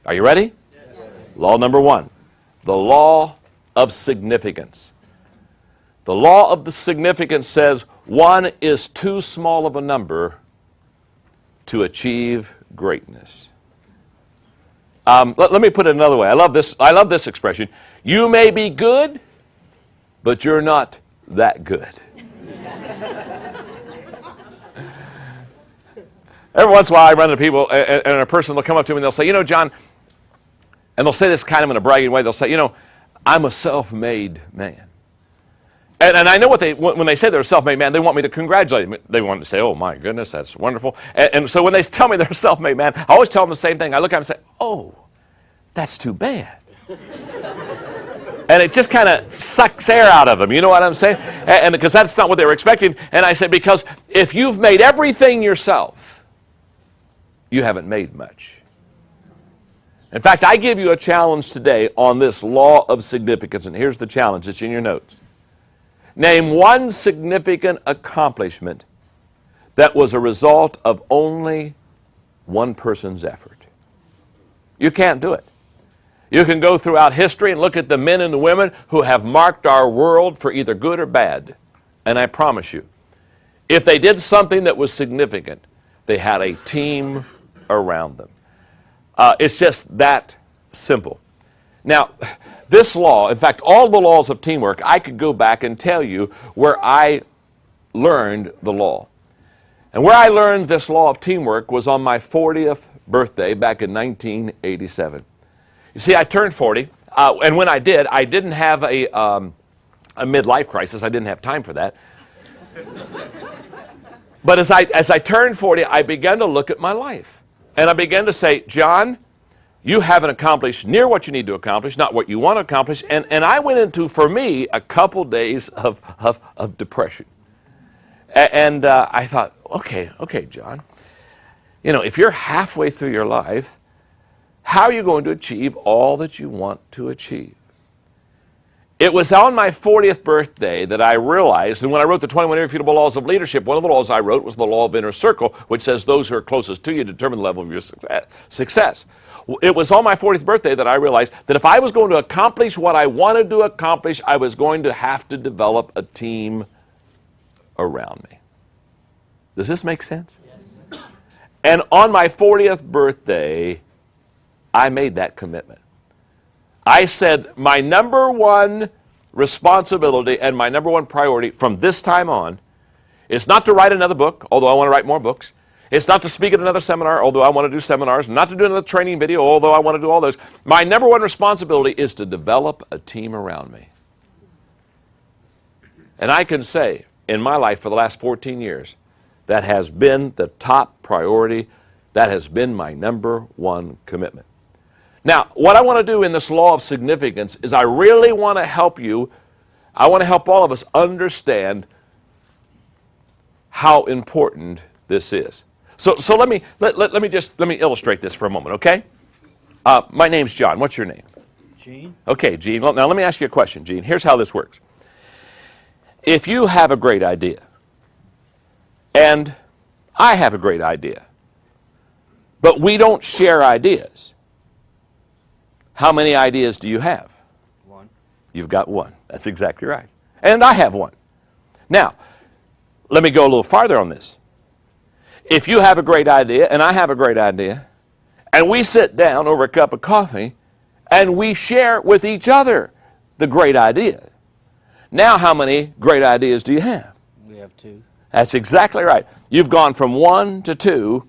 Are you ready? Yes. Law number 1, the law of significance. The law of the significance says 1 is too small of a number to achieve greatness. Let me put it another way. I love this expression. You may be good, but you're not that good. Every once in a while I run into people, and a person will come up to me and they'll say, John, and they'll say this kind of in a bragging way. They'll say, I'm a self-made man. And I know when they say they're a self-made man, they want me to congratulate them. They want to say, oh my goodness, that's wonderful. And so when they tell me they're a self-made man, I always tell them the same thing. I look at them and say, oh, that's too bad. And it just kind of sucks air out of them, you know what I'm saying? And because that's not what they were expecting. And I said, because if you've made everything yourself, you haven't made much. In fact, I give you a challenge today on this law of significance, and here's the challenge. It's in your notes. Name one significant accomplishment that was a result of only one person's effort. You can't do it. You can go throughout history and look at the men and the women who have marked our world for either good or bad. And I promise you, if they did something that was significant, they had a team around them. It's just that simple. Now, this law, in fact, all the laws of teamwork, I could go back and tell you where I learned the law. And where I learned this law of teamwork was on my 40th birthday back in 1987. You see, I turned 40, and when I did, I didn't have a midlife crisis. I didn't have time for that. But as I turned 40, I began to look at my life. And I began to say, John, you haven't accomplished near what you need to accomplish, not what you want to accomplish. And I went into, for me, a couple days of depression. And I thought, okay, John, if you're halfway through your life, how are you going to achieve all that you want to achieve? It was on my 40th birthday that I realized, and when I wrote the 21 Irrefutable Laws of Leadership, one of the laws I wrote was the law of inner circle, which says those who are closest to you determine the level of your success. It was on my 40th birthday that I realized that if I was going to accomplish what I wanted to accomplish, I was going to have to develop a team around me. Does this make sense? Yes. And on my 40th birthday, I made that commitment. I said my number one responsibility and my number one priority from this time on is not to write another book, although I want to write more books. It's not to speak at another seminar, although I want to do seminars. Not to do another training video, although I want to do all those. My number one responsibility is to develop a team around me. And I can say, in my life for the last 14 years, that has been the top priority. That has been my number one commitment. Now, what I want to do in this law of significance is I really want to help you, I want to help all of us understand how important this is. So let me illustrate this for a moment, okay? My name's John. What's your name? Gene. Okay, Gene. Well, now let me ask you a question, Gene. Here's how this works. If you have a great idea, and I have a great idea, but we don't share ideas, how many ideas do you have? One. You've got one. That's exactly right. And I have one. Now, let me go a little farther on this. If you have a great idea and I have a great idea, and we sit down over a cup of coffee and we share with each other the great idea, now how many great ideas do you have? We have two. That's exactly right. You've gone from 1 to 2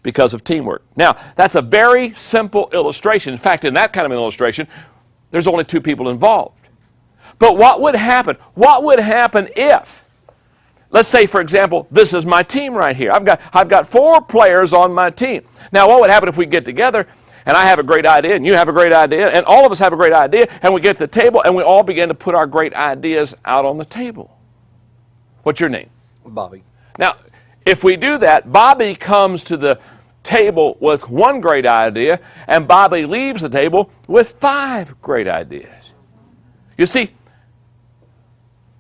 because of teamwork. Now, that's a very simple illustration. In fact, in that kind of an illustration, there's only 2 people involved. But what would happen? What would happen if, let's say, for example, this is my team right here. I've got 4 players on my team. Now, what would happen if we get together and I have a great idea and you have a great idea and all of us have a great idea and we get to the table and we all begin to put our great ideas out on the table? What's your name? Bobby. Now, if we do that, Bobby comes to the table with 1 great idea, and Bobby leaves the table with 5 great ideas. You see,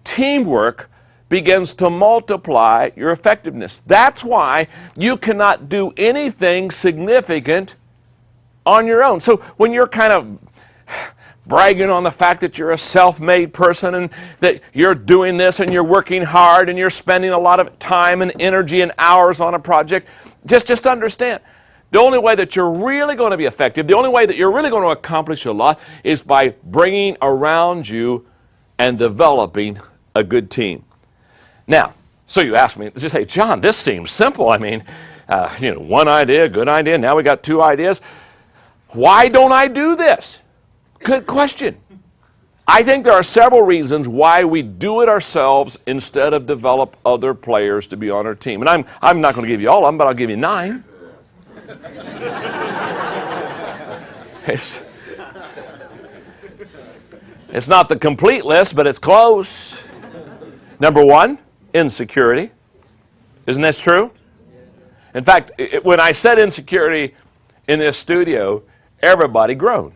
teamwork begins to multiply your effectiveness. That's why you cannot do anything significant on your own. So when you're kind of bragging on the fact that you're a self-made person and that you're doing this and you're working hard and you're spending a lot of time and energy and hours on a project, just understand, the only way that you're really going to be effective, the only way that you're really going to accomplish a lot is by bringing around you and developing a good team. Now, so you ask me, just say, John, this seems simple. I mean, one idea, good idea, now we got 2 ideas. Why don't I do this? Good question. I think there are several reasons why we do it ourselves instead of develop other players to be on our team. And I'm not going to give you all of them, but I'll give you 9. It's not the complete list, but it's close. Number 1, insecurity. Isn't this true? In fact, when I said insecurity in this studio, everybody groaned.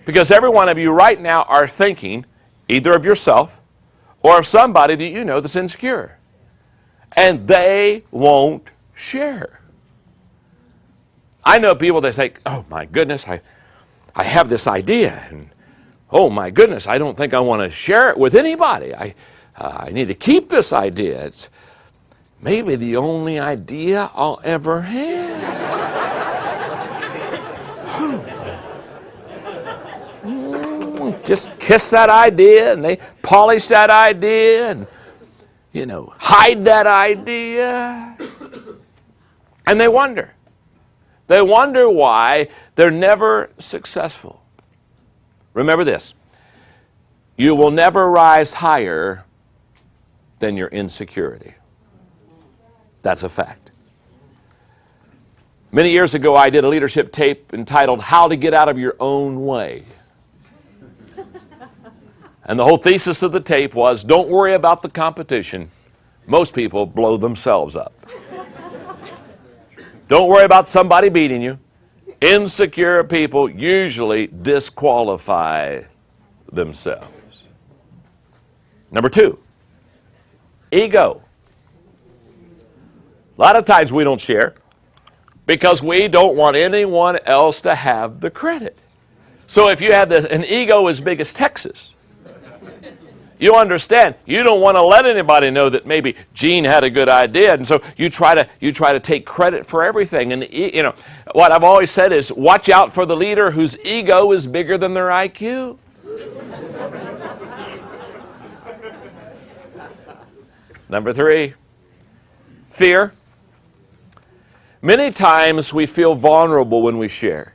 Because every one of you right now are thinking either of yourself or of somebody that you know that's insecure. And they won't share. I know people that say, oh my goodness, I have this idea. And oh my goodness, I don't think I want to share it with anybody. I need to keep this idea. It's maybe the only idea I'll ever have. Just kiss that idea and they polish that idea and, hide that idea. And they wonder. They wonder why they're never successful. Remember this. You will never rise higher than your insecurity. That's a fact. Many years ago, I did a leadership tape entitled How to Get Out of Your Own Way. And the whole thesis of the tape was, don't worry about the competition. Most people blow themselves up. Don't worry about somebody beating you. Insecure people usually disqualify themselves. Number 2, ego. A lot of times we don't share because we don't want anyone else to have the credit. So if you have an ego as big as Texas, you understand, you don't want to let anybody know that maybe Gene had a good idea, and so you try to take credit for everything. And what I've always said is, watch out for the leader whose ego is bigger than their IQ. Number 3, fear. Many times we feel vulnerable when we share.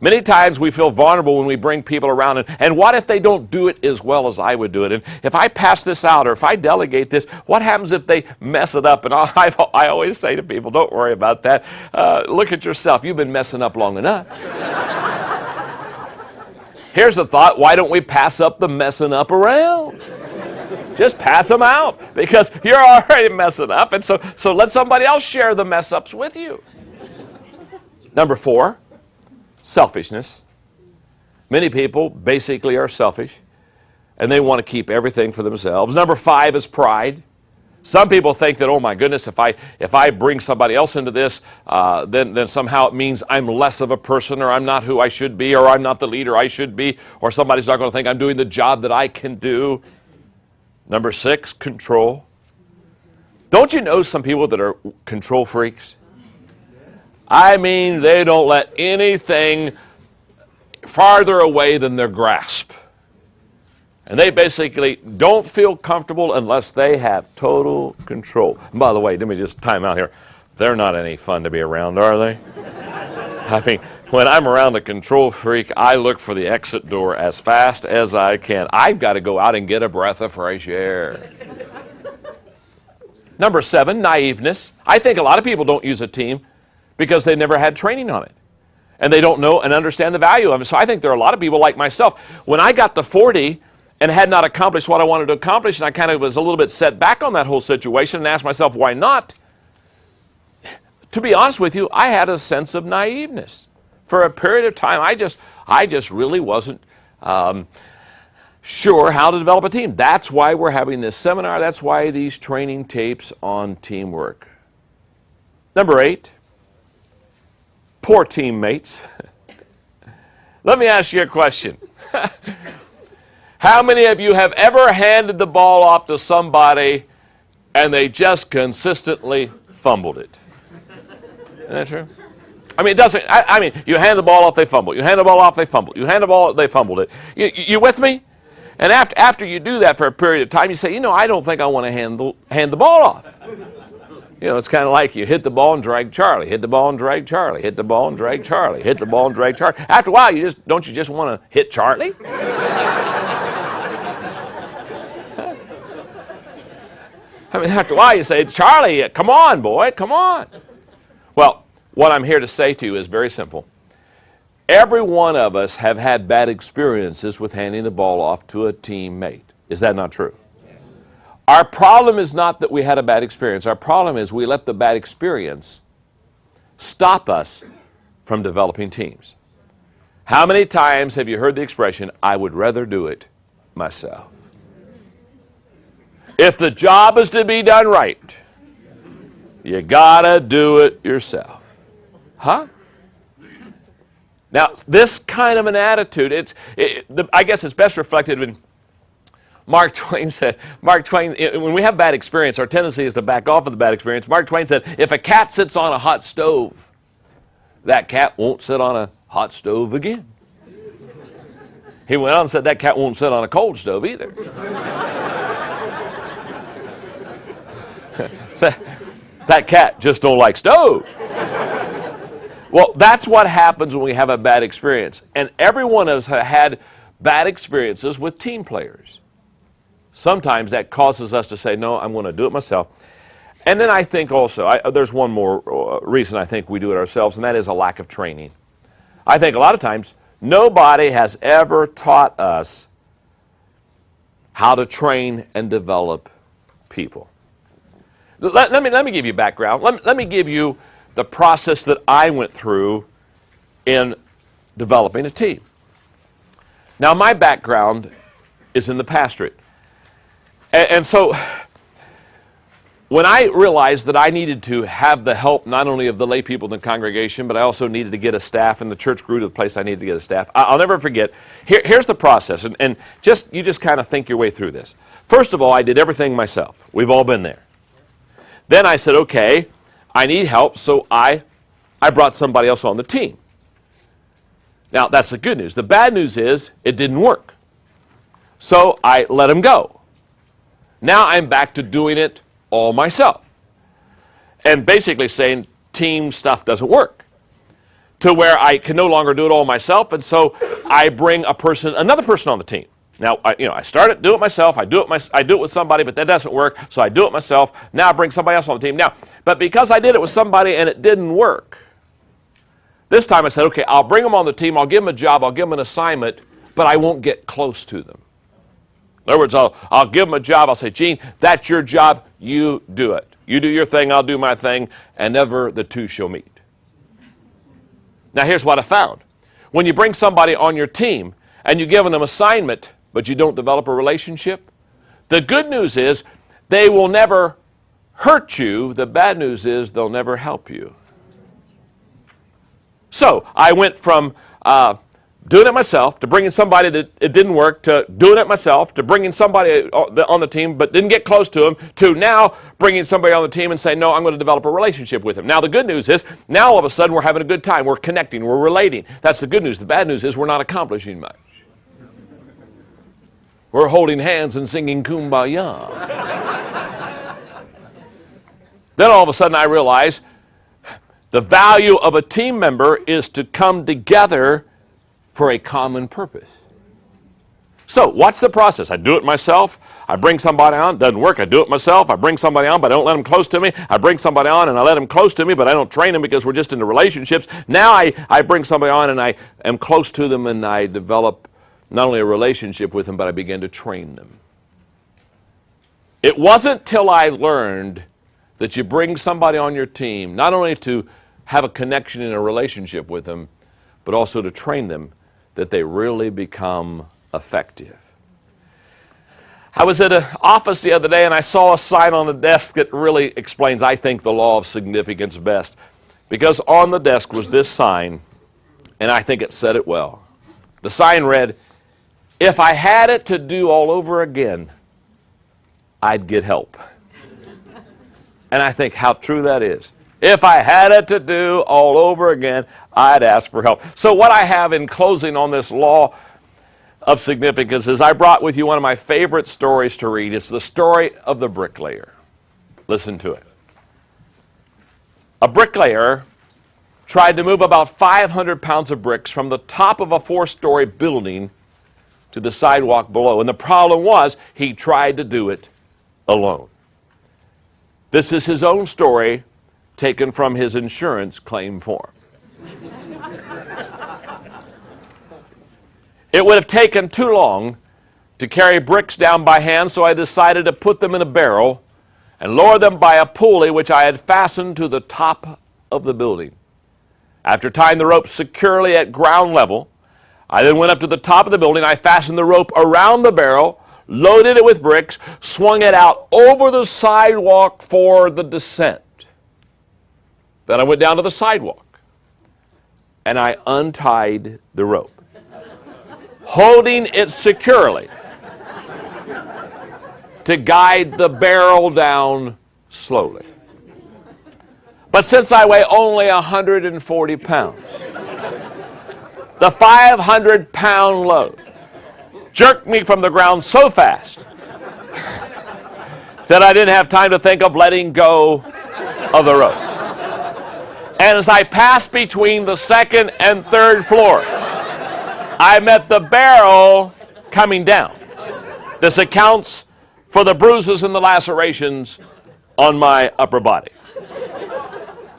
Many times we feel vulnerable when we bring people around. And what if they don't do it as well as I would do it? And if I pass this out or if I delegate this, what happens if they mess it up? And I always say to people, don't worry about that. Look at yourself. You've been messing up long enough. Here's the thought. Why don't we pass up the messing up around? Just pass them out because you're already messing up. And so let somebody else share the mess ups with you. Number 4. Selfishness. Many people basically are selfish, and they want to keep everything for themselves. Number 5 is pride. Some people think that, oh my goodness, if I bring somebody else into this, then somehow it means I'm less of a person, or I'm not who I should be, or I'm not the leader I should be, or somebody's not going to think I'm doing the job that I can do. Number 6, control. Don't you know some people that are control freaks? I mean, they don't let anything farther away than their grasp. And they basically don't feel comfortable unless they have total control. And by the way, let me just time out here. They're not any fun to be around, are they? I mean, when I'm around a control freak, I look for the exit door as fast as I can. I've got to go out and get a breath of fresh air. Number 7, naiveness. I think a lot of people don't use a team because they never had training on it. And they don't know and understand the value of it. So I think there are a lot of people like myself. When I got to 40 and had not accomplished what I wanted to accomplish, and I kind of was a little bit set back on that whole situation and asked myself, why not? To be honest with you, I had a sense of naiveness. For a period of time, I just really wasn't sure how to develop a team. That's why we're having this seminar. That's why these training tapes on teamwork. Number 8, poor teammates. Let me ask you a question. How many of you have ever handed the ball off to somebody and they just consistently fumbled it? Isn't that true? I mean, it doesn't, I mean, you hand the ball off, they fumble. You hand the ball off, they fumble. You hand the ball, they fumbled it. You with me? And after you do that for a period of time, you say, I don't think I want to hand the ball off. It's kind of like you hit the ball and drag Charlie, hit the ball and drag Charlie, hit the ball and drag Charlie, hit the ball and drag Charlie. After a while, don't you just want to hit Charlie? I mean, after a while, you say, Charlie, come on, boy, come on. Well, what I'm here to say to you is very simple. Every one of us have had bad experiences with handing the ball off to a teammate. Is that not true? Yes. Our problem is not that we had a bad experience. Our problem is we let the bad experience stop us from developing teams. How many times have you heard the expression, I would rather do it myself? If the job is to be done right, you gotta do it yourself. Huh? Now, this kind of an attitude, I guess it's best reflected when Mark Twain said, when we have bad experience, our tendency is to back off of the bad experience. Mark Twain said, if a cat sits on a hot stove, that cat won't sit on a hot stove again. He went on and said, that cat won't sit on a cold stove either. That cat just don't like stove. Well, that's what happens when we have a bad experience. And every one of us have had bad experiences with team players. Sometimes that causes us to say, no, I'm going to do it myself. And then I think also, there's one more reason I think we do it ourselves, and that is a lack of training. I think a lot of times, nobody has ever taught us how to train and develop people. Let me give you background. Let me give you the process that I went through in developing a team. Now, my background is in the pastorate. And so, when I realized that I needed to have the help not only of the lay people in the congregation, but I also needed to get a staff, and the church grew to the place I needed to get a staff, I'll never forget, here's the process, and you just kind of think your way through this. First of all, I did everything myself. We've all been there. Then I said, okay, I need help, so I brought somebody else on the team. Now, that's the good news. The bad news is it didn't work. So I let him go. Now I'm back to doing it all myself. And basically saying team stuff doesn't work. To where I can no longer do it all myself, and so I bring another person on the team. Now, I started do it myself. I do it with somebody, but that doesn't work. So I do it myself. Now I bring somebody else on the team. Now, but because I did it with somebody and it didn't work, this time I said, okay, I'll bring them on the team. I'll give them a job. I'll give them an assignment, but I won't get close to them. In other words, I'll give them a job. I'll say, Gene, that's your job. You do it. You do your thing. I'll do my thing, and never the two shall meet. Now, here's what I found. When you bring somebody on your team and you give them an assignment, but you don't develop a relationship, the good news is they will never hurt you. The bad news is they'll never help you. So I went from doing it myself to bringing somebody that it didn't work, to doing it myself, to bringing somebody on the team but didn't get close to him, to now bringing somebody on the team and saying, no, I'm going to develop a relationship with him. Now the good news is, now all of a sudden we're having a good time. We're connecting. We're relating. That's the good news. The bad news is we're not accomplishing much. We're holding hands and singing Kumbaya. Then all of a sudden I realize the value of a team member is to come together for a common purpose. So, what's the process? I do it myself. I bring somebody on. Doesn't work. I do it myself. I bring somebody on, but I don't let them close to me. I bring somebody on, and I let them close to me, but I don't train them because we're just into relationships. Now I bring somebody on, and I am close to them, and I develop not only a relationship with them, but I begin to train them. It wasn't till I learned that you bring somebody on your team, not only to have a connection in a relationship with them, but also to train them, that they really become effective. I was at an office the other day and I saw a sign on the desk that really explains, I think, the law of significance best. Because on the desk was this sign, and I think it said it well. The sign read, "If I had it to do all over again, I'd get help." And I think how true that is. If I had it to do all over again, I'd ask for help. So what I have in closing on this law of significance is I brought with you one of my favorite stories to read. It's the story of the bricklayer. Listen to it. A bricklayer tried to move about 500 pounds of bricks from the top of a 4-story building to the sidewalk below. And the problem was he tried to do it alone. This is his own story taken from his insurance claim form. It would have taken too long to carry bricks down by hand, so I decided to put them in a barrel and lower them by a pulley which I had fastened to the top of the building. After tying the rope securely at ground level, I then went up to the top of the building. I fastened the rope around the barrel, loaded it with bricks, swung it out over the sidewalk for the descent. Then I went down to the sidewalk, and I untied the rope, holding it securely to guide the barrel down slowly. But since I weigh only 140 pounds, the 500-pound load jerked me from the ground so fast that I didn't have time to think of letting go of the rope. And as I passed between the second and third floors, I met the barrel coming down. This accounts for the bruises and the lacerations on my upper body.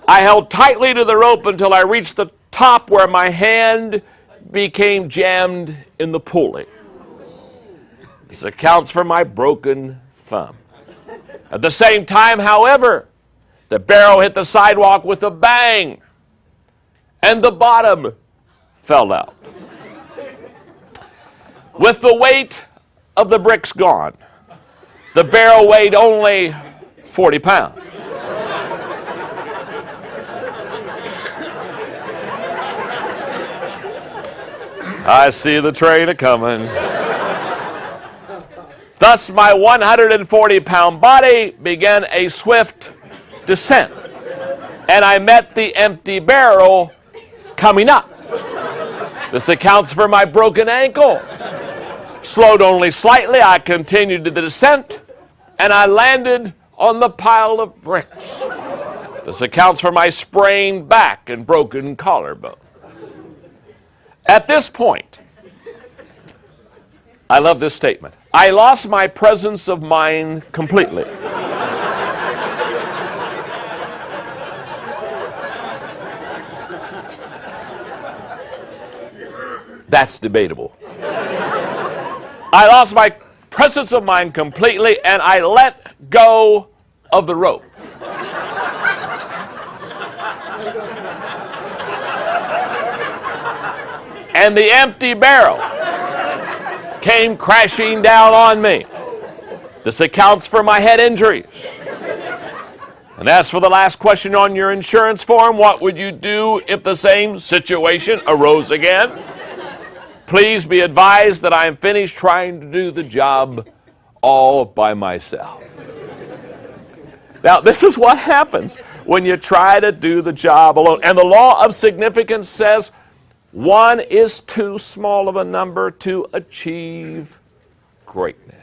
I held tightly to the rope until I reached the top where my hand became jammed in the pulley. This accounts for my broken thumb. At the same time, however, the barrel hit the sidewalk with a bang, and the bottom fell out. With the weight of the bricks gone, the barrel weighed only 40 pounds. I see the train a-coming. Thus, my 140-pound body began a swift descent, and I met the empty barrel coming up. This accounts for my broken ankle. Slowed only slightly, I continued the descent, and I landed on the pile of bricks. This accounts for my sprained back and broken collarbone. At this point, I love this statement, I lost my presence of mind completely. That's debatable. I lost my presence of mind completely, and I let go of the rope. And the empty barrel came crashing down on me. This accounts for my head injuries. And as for the last question on your insurance form, what would you do if the same situation arose again? Please be advised that I am finished trying to do the job all by myself. Now, this is what happens when you try to do the job alone. And the law of significance says one is too small of a number to achieve greatness.